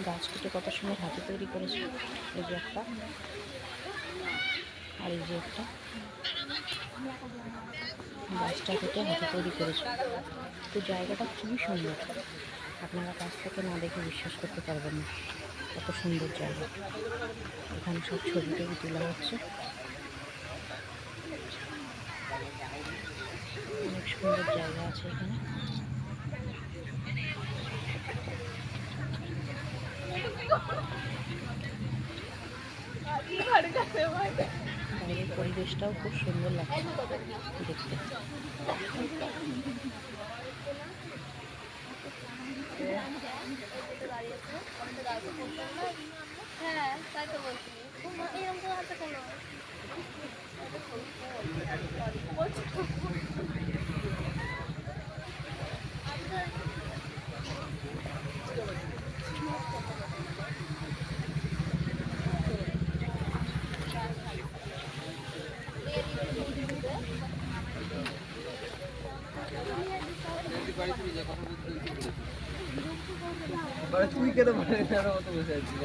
গাছ কেটে কত সুন্দর হাতে তৈরি করেছে। এই যে একটা, আর এই যে একটা গাছটা কেটে হাতে তৈরি করেছে। তো জায়গাটা খুবই সুন্দর, আপনারা কাছ থেকে না দেখে বিশ্বাস করতে পারবেন না কত সুন্দর জায়গা। এখানে সব ছবি টবি তোলা হচ্ছে, অনেক সুন্দর জায়গা আছে এখানে। বাইরের পরিবেশটাও খুব সুন্দর লাগছে দেখতে। হ্যাঁ তাই তো বলছি, এরকম তো আছে কেন? তুই কেন বসে আছিস?